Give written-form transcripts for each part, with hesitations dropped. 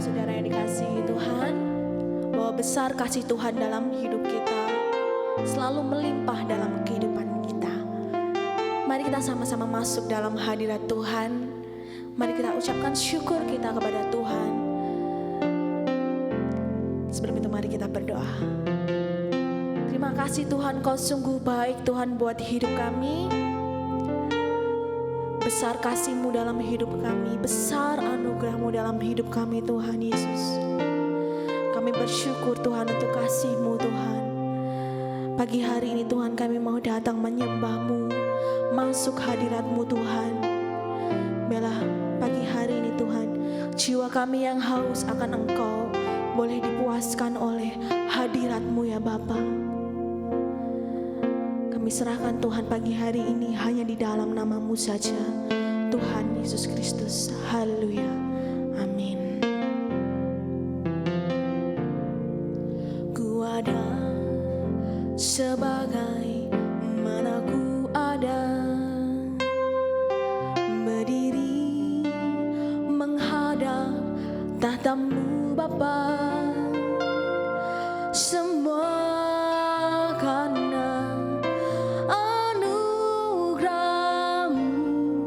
saudara yang dikasihi Tuhan, bahwa besar kasih Tuhan dalam hidup kita, selalu melimpah dalam kehidupan kita. Mari kita sama-sama masuk dalam hadirat Tuhan. Mari kita ucapkan syukur kita kepada Tuhan. Sebelum itu mari kita berdoa. Terima kasih Tuhan, Kau sungguh baik Tuhan buat hidup kami. Besar kasih-Mu dalam hidup kami, besar anugerah-Mu dalam hidup kami Tuhan Yesus. Kami bersyukur Tuhan untuk kasih-Mu Tuhan. Pagi hari ini Tuhan kami mau datang menyembah-Mu, masuk hadirat-Mu Tuhan. Biarlah pagi hari ini Tuhan, jiwa kami yang haus akan Engkau boleh dipuaskan oleh hadirat-Mu ya Bapa. Kami serahkan Tuhan pagi hari ini hanya di dalam nama-Mu saja, Tuhan Yesus Kristus. Haleluya. Amin. Ku ada sebagai mana ku ada, berdiri menghadap tahta-Mu Bapa. Semua karena anugerah-Mu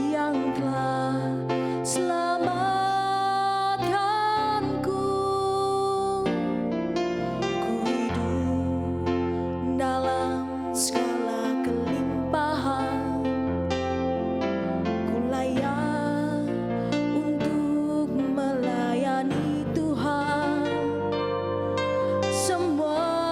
yang telah selamatkanku. Ku hidup dalam segala kelimpahan, ku layak untuk melayani Tuhan. Semua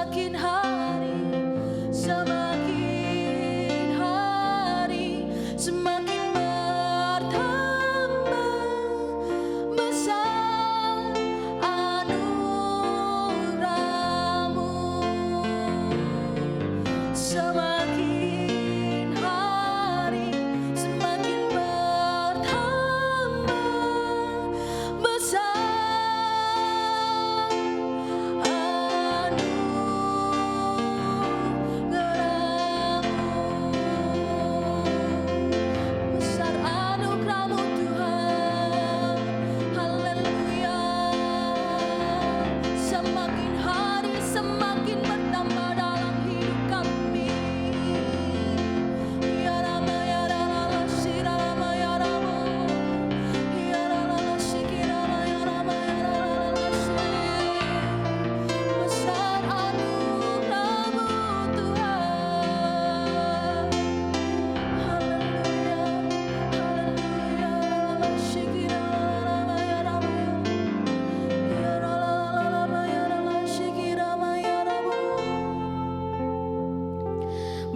semakin hari, semakin hari, semakin bertambah besar anugerah-Mu. Semakin hari, semakin bertambah besar anugerah-Mu. Tuhan, haleluya. Semakin hari semakin bertambah dalam hidup kami. Ya Rama, ya Rama, Shira Rama, ya Rama, ya Rama, Shikira Rama, ya Rama, ya Rama, besar anugerah-Mu Tuhan. Haleluya, haleluya. Rama, Shikira Rama, ya Rama, ya Rama, ya Rama, Shikira Rama, ya Rama.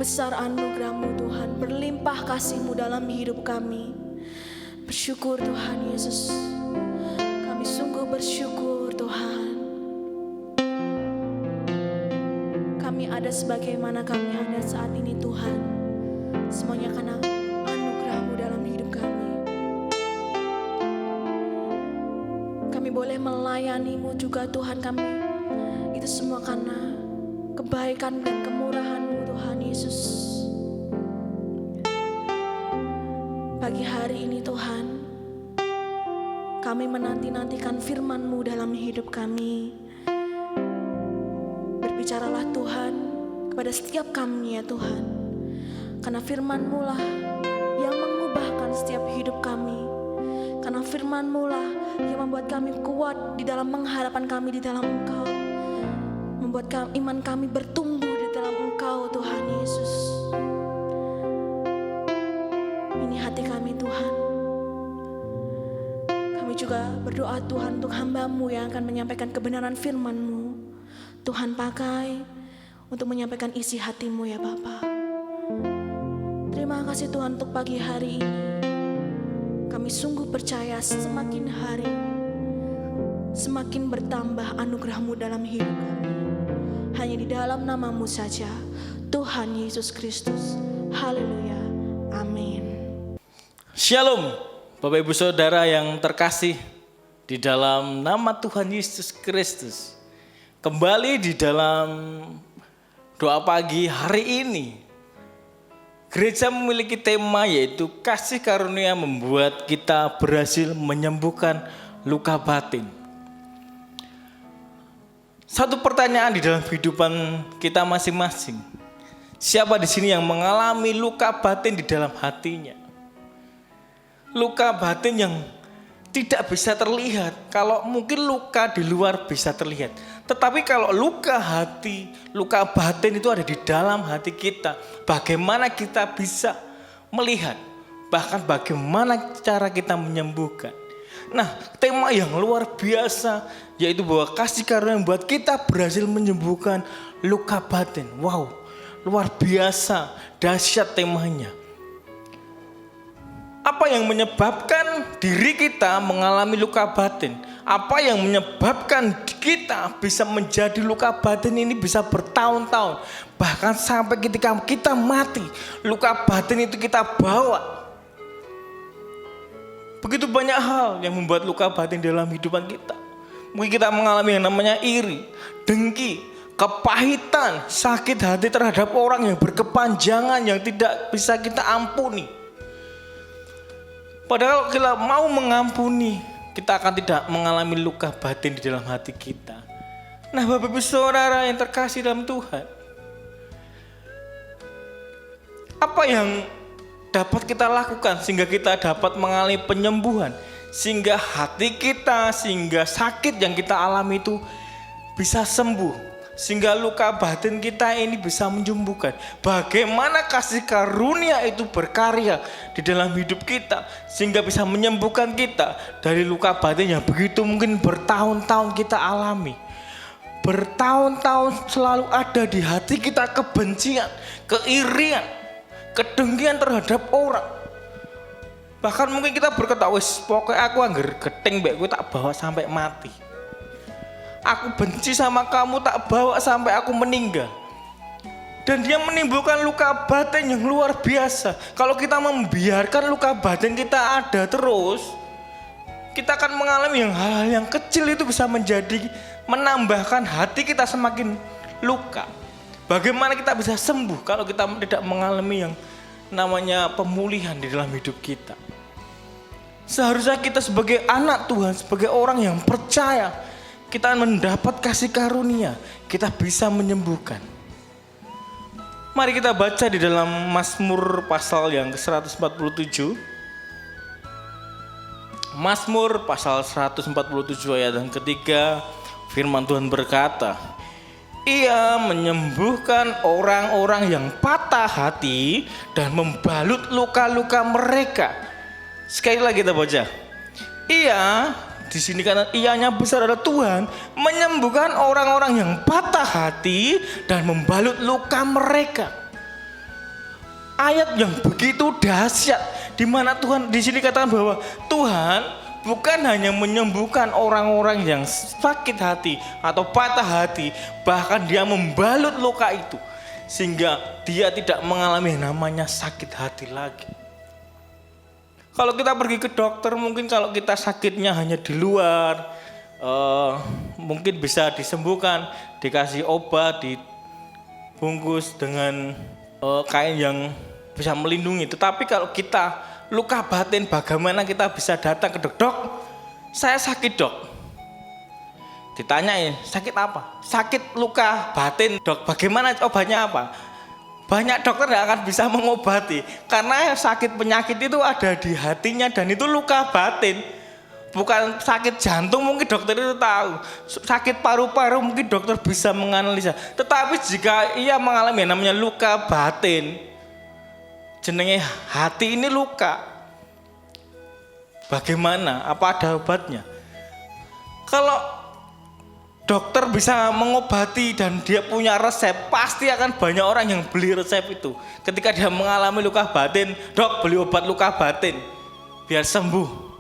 Besar anugerah-Mu Tuhan, berlimpah kasih-Mu dalam hidup kami. Bersyukur Tuhan Yesus, kami sungguh bersyukur Tuhan. Kami ada sebagaimana kami ada saat ini Tuhan, semuanya karena anugerah-Mu dalam hidup kami. Kami boleh melayani-Mu juga Tuhan kami, itu semua karena kebaikan dan kemurahan-Mu Tuhan Yesus. Pagi hari ini Tuhan, kami menanti-nantikan firman-Mu dalam hidup kami. Berbicaralah Tuhan kepada setiap kami ya Tuhan, karena firman-Mu lah yang mengubahkan setiap hidup kami. Karena firman-Mu lah yang membuat kami kuat di dalam pengharapan kami di dalam Engkau, membuat iman kami bertumbuh di dalam Engkau Tuhan Yesus. Ini hati kami Tuhan. Kami juga berdoa Tuhan untuk hamba-Mu yang akan menyampaikan kebenaran firman-Mu. Tuhan pakai untuk menyampaikan isi hati-Mu ya Bapa. Terima kasih Tuhan untuk pagi hari ini. Kami sungguh percaya semakin hari semakin bertambah anugerah-Mu dalam hidup kami. Hanya di dalam nama-Mu saja, Tuhan Yesus Kristus. Haleluya. Amin. Shalom, Bapak Ibu Saudara yang terkasih di dalam nama Tuhan Yesus Kristus. Kembali di dalam doa pagi hari ini, gereja memiliki tema yaitu kasih karunia membuat kita berhasil menyembuhkan luka batin. Satu pertanyaan di dalam kehidupan kita masing-masing. Siapa di sini yang mengalami luka batin di dalam hatinya? Luka batin yang tidak bisa terlihat. Kalau mungkin luka di luar bisa terlihat. Tetapi kalau luka hati, luka batin itu ada di dalam hati kita. Bagaimana kita bisa melihat? Bahkan bagaimana cara kita menyembuhkan? Nah, tema yang luar biasa yaitu bahwa kasih karunia membuat kita berhasil menyembuhkan luka batin. Wow, luar biasa, dahsyat temanya. Apa yang menyebabkan diri kita mengalami luka batin? Apa yang menyebabkan kita bisa menjadi luka batin ini bisa bertahun-tahun? Bahkan sampai ketika kita mati, luka batin itu kita bawa. Begitu banyak hal yang membuat luka batin dalam kehidupan kita. Mungkin kita mengalami yang namanya iri, dengki, kepahitan, sakit hati terhadap orang yang berkepanjangan yang tidak bisa kita ampuni. Padahal kita mau mengampuni, kita akan tidak mengalami luka batin di dalam hati kita. Nah, Bapak Ibu Saudara yang terkasih dalam Tuhan, apa yang dapat kita lakukan sehingga kita dapat mengalami penyembuhan, sehingga hati kita, sehingga sakit yang kita alami itu bisa sembuh, sehingga luka batin kita ini bisa menyembuhkan? Bagaimana kasih karunia itu berkarya di dalam hidup kita sehingga bisa menyembuhkan kita dari luka batin yang begitu mungkin bertahun-tahun kita alami. bertahun-tahun selalu ada di hati kita kebencian, keirian, kedengkian terhadap orang. Bahkan mungkin kita berkata, wis pokoknya aku angger geting mbek kowe tak bawa sampai mati. Aku benci sama kamu tak bawa sampai aku meninggal. Dan dia menimbulkan luka batin yang luar biasa. Kalau kita membiarkan luka batin kita ada terus, kita akan mengalami hal-hal yang kecil itu bisa menambahkan hati kita semakin luka. Bagaimana kita bisa sembuh kalau kita tidak mengalami yang namanya pemulihan di dalam hidup kita? Seharusnya kita sebagai anak Tuhan, sebagai orang yang percaya, kita mendapat kasih karunia, kita bisa menyembuhkan. Mari kita baca di dalam Mazmur pasal yang ke-147. Mazmur pasal 147 ayat yang ketiga, firman Tuhan berkata, Ia menyembuhkan orang-orang yang patah hati dan membalut luka-luka mereka. Sekali lagi kita baca. Ia, di sini karena ianya besar adalah Tuhan, menyembuhkan orang-orang yang patah hati dan membalut luka mereka. Ayat yang begitu dahsyat, di mana Tuhan di sini katakan bahwa Tuhan bukan hanya menyembuhkan orang-orang yang sakit hati atau patah hati, bahkan dia membalut luka itu sehingga dia tidak mengalami yang namanya sakit hati lagi. Kalau kita pergi ke dokter, mungkin kalau kita sakitnya hanya di luar, mungkin bisa disembuhkan, dikasih obat, dibungkus dengan kain yang bisa melindungi. Tetapi kalau kita luka batin, bagaimana kita bisa datang ke dok, saya sakit dok. Ditanyain, sakit apa? Sakit luka batin dok, bagaimana obatnya apa? Banyak dokter tidak akan bisa mengobati, karena sakit penyakit itu ada di hatinya dan itu luka batin. Bukan sakit jantung mungkin dokter itu tahu, sakit paru-paru mungkin dokter bisa menganalisa. Tetapi jika ia mengalami yang namanya luka batin, jenenge hati ini luka, bagaimana? Apa ada obatnya? Kalau dokter bisa mengobati dan dia punya resep, pasti akan banyak orang yang beli resep itu. Ketika dia mengalami luka batin, dok beli obat luka batin biar sembuh.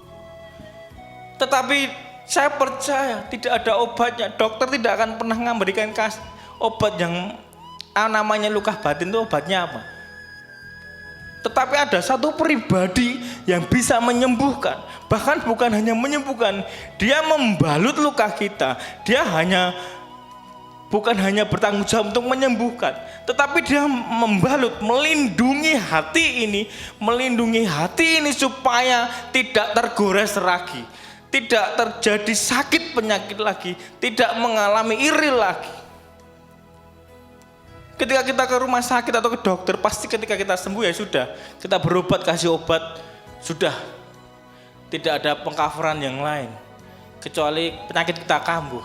Tetapi saya percaya tidak ada obatnya. Dokter tidak akan pernah memberikan obat yang namanya luka batin itu obatnya apa. Tetapi ada satu pribadi yang bisa menyembuhkan. Bahkan bukan hanya menyembuhkan, dia membalut luka kita. Dia bukan hanya bertanggung jawab untuk menyembuhkan, tetapi dia membalut, melindungi hati ini supaya tidak tergores lagi, tidak terjadi sakit penyakit lagi, tidak mengalami iri lagi. Ketika kita ke rumah sakit atau ke dokter, pasti ketika kita sembuh ya sudah, kita berobat, kasih obat, sudah. Tidak ada pengcoveran yang lain, kecuali penyakit kita kambuh.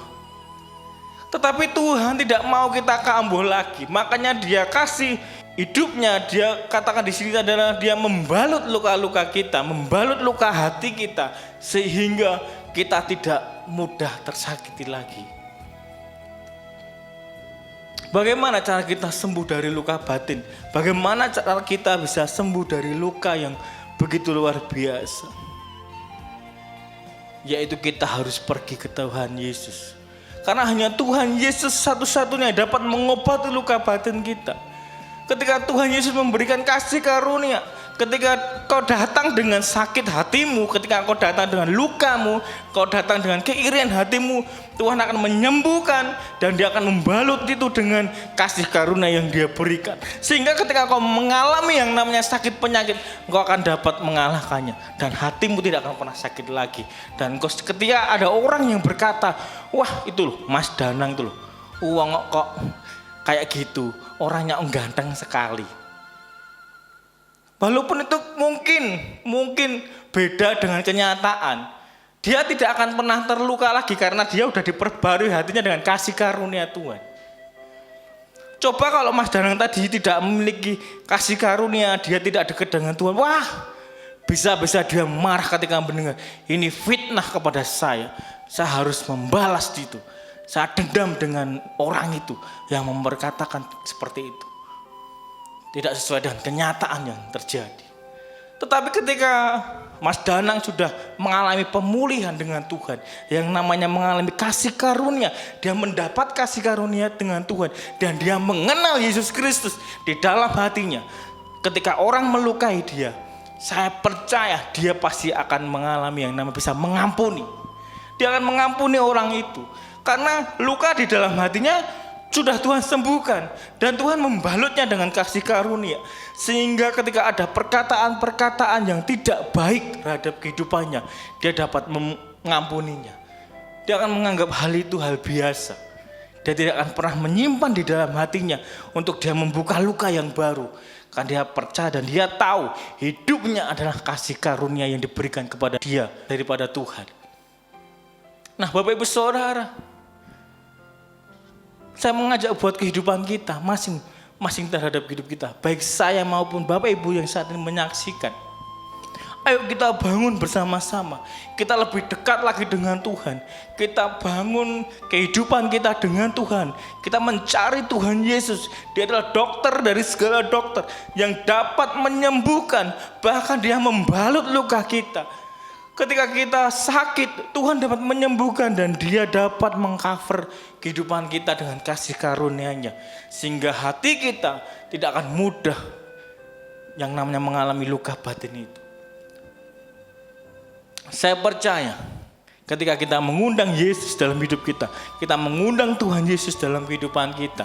Tetapi Tuhan tidak mau kita kambuh lagi, makanya dia kasih hidupnya, dia katakan di sini adalah dia membalut luka-luka kita, membalut luka hati kita, sehingga kita tidak mudah tersakiti lagi. Bagaimana cara kita sembuh dari luka batin? Bagaimana cara kita bisa sembuh dari luka yang begitu luar biasa? Yaitu kita harus pergi ke Tuhan Yesus. Karena hanya Tuhan Yesus satu-satunya dapat mengobati luka batin kita. Ketika Tuhan Yesus memberikan kasih karunia, ketika kau datang dengan sakit hatimu, ketika kau datang dengan lukamu, kau datang dengan keirian hatimu, Tuhan akan menyembuhkan dan dia akan membalut itu dengan kasih karunia yang dia berikan. Sehingga ketika kau mengalami yang namanya sakit penyakit, kau akan dapat mengalahkannya dan hatimu tidak akan pernah sakit lagi. Dan ketika ada orang yang berkata, wah itu loh Mas Danang itu loh, uang kok kayak gitu, orangnya ganteng sekali. Walaupun itu mungkin beda dengan kenyataan, dia tidak akan pernah terluka lagi karena dia udah diperbarui hatinya dengan kasih karunia Tuhan. Coba kalau Mas Danang tadi tidak memiliki kasih karunia, dia tidak dekat dengan Tuhan, wah bisa-bisa dia marah ketika mendengar ini fitnah kepada saya harus membalas itu. Saya dendam dengan orang itu yang memperkatakan seperti itu. Tidak sesuai dengan kenyataan yang terjadi. Tetapi ketika Mas Danang sudah mengalami pemulihan dengan Tuhan, yang namanya mengalami kasih karunia, dia mendapat kasih karunia dengan Tuhan, dan dia mengenal Yesus Kristus di dalam hatinya. Ketika orang melukai dia, saya percaya dia pasti akan mengalami yang namanya bisa mengampuni. Dia akan mengampuni orang itu. Karena luka di dalam hatinya sudah Tuhan sembuhkan. Dan Tuhan membalutnya dengan kasih karunia. Sehingga ketika ada perkataan-perkataan yang tidak baik terhadap kehidupannya, dia dapat mengampuninya. Dia akan menganggap hal itu hal biasa. Dia tidak akan pernah menyimpan di dalam hatinya untuk dia membuka luka yang baru. Karena dia percaya dan dia tahu hidupnya adalah kasih karunia yang diberikan kepada dia daripada Tuhan. Nah, Bapak Ibu Saudara, saya mengajak buat kehidupan kita masing-masing terhadap hidup kita. Baik saya maupun Bapak Ibu yang saat ini menyaksikan. Ayo kita bangun bersama-sama. Kita lebih dekat lagi dengan Tuhan. Kita bangun kehidupan kita dengan Tuhan. Kita mencari Tuhan Yesus. Dia adalah dokter dari segala dokter yang dapat menyembuhkan. Bahkan dia membalut luka kita. Ketika kita sakit, Tuhan dapat menyembuhkan dan dia dapat mengcover kehidupan kita dengan kasih karunia-Nya. Sehingga hati kita tidak akan mudah yang namanya mengalami luka batin itu. Saya percaya ketika kita mengundang Yesus dalam hidup kita, kita mengundang Tuhan Yesus dalam kehidupan kita,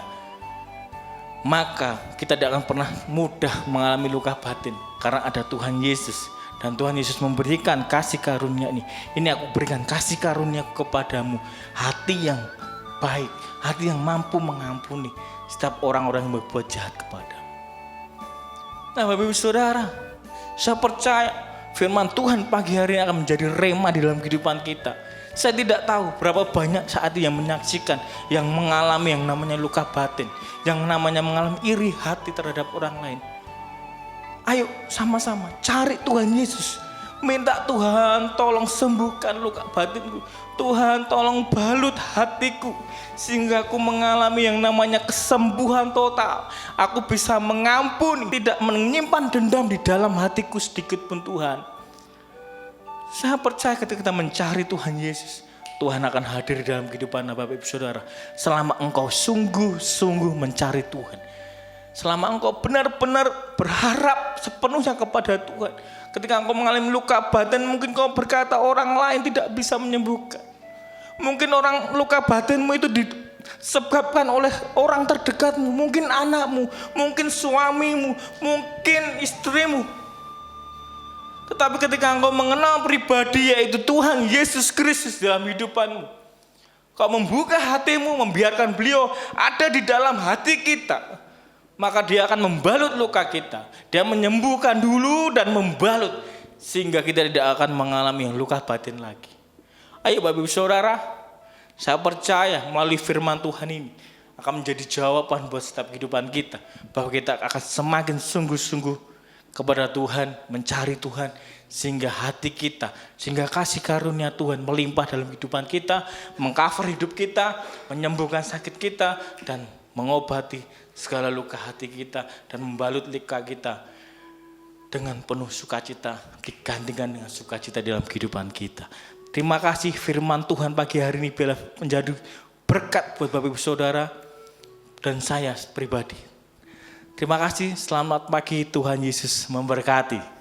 maka kita tidak akan pernah mudah mengalami luka batin karena ada Tuhan Yesus. Dan Tuhan Yesus memberikan kasih karunia ini. Ini aku berikan kasih karunia kepadamu, hati yang baik, hati yang mampu mengampuni setiap orang-orang yang berbuat jahat kepadamu. Nah, Bapak Ibu Saudara, saya percaya firman Tuhan pagi hari ini akan menjadi rema di dalam kehidupan kita. Saya tidak tahu berapa banyak saat ini yang menyaksikan, yang mengalami yang namanya luka batin, yang namanya mengalami iri hati terhadap orang lain. Ayo sama-sama cari Tuhan Yesus. Minta Tuhan tolong sembuhkan luka batinku. Tuhan tolong balut hatiku. Sehingga aku mengalami yang namanya kesembuhan total. Aku bisa mengampuni, tidak menyimpan dendam di dalam hatiku sedikit pun Tuhan. Saya percaya ketika kita mencari Tuhan Yesus, Tuhan akan hadir dalam kehidupan Bapak Ibu Saudara. Selama engkau sungguh-sungguh mencari Tuhan. Selama engkau benar-benar berharap sepenuhnya kepada Tuhan. Ketika engkau mengalami luka batin, mungkin kau berkata orang lain tidak bisa menyembuhkan. Mungkin orang luka batinmu itu disebabkan oleh orang terdekatmu. Mungkin anakmu, mungkin suamimu, mungkin istrimu. Tetapi ketika engkau mengenal pribadi yaitu Tuhan Yesus Kristus dalam hidupanmu, kau membuka hatimu, membiarkan beliau ada di dalam hati kita, maka dia akan membalut luka kita. Dia menyembuhkan dulu dan membalut. Sehingga kita tidak akan mengalami luka batin lagi. Ayo Bapak Ibu Saudara, saya percaya melalui firman Tuhan ini akan menjadi jawaban buat setiap kehidupan kita. Bahwa kita akan semakin sungguh-sungguh kepada Tuhan, mencari Tuhan. Sehingga hati kita, sehingga kasih karunia Tuhan melimpah dalam kehidupan kita. Mengcover hidup kita, menyembuhkan sakit kita, dan mengobati segala luka hati kita dan membalut luka kita dengan penuh sukacita, digantikan dengan sukacita dalam kehidupan kita. Terima kasih firman Tuhan pagi hari ini biarlah menjadi berkat buat Bapak Ibu Saudara dan saya pribadi. Terima kasih, selamat pagi, Tuhan Yesus memberkati.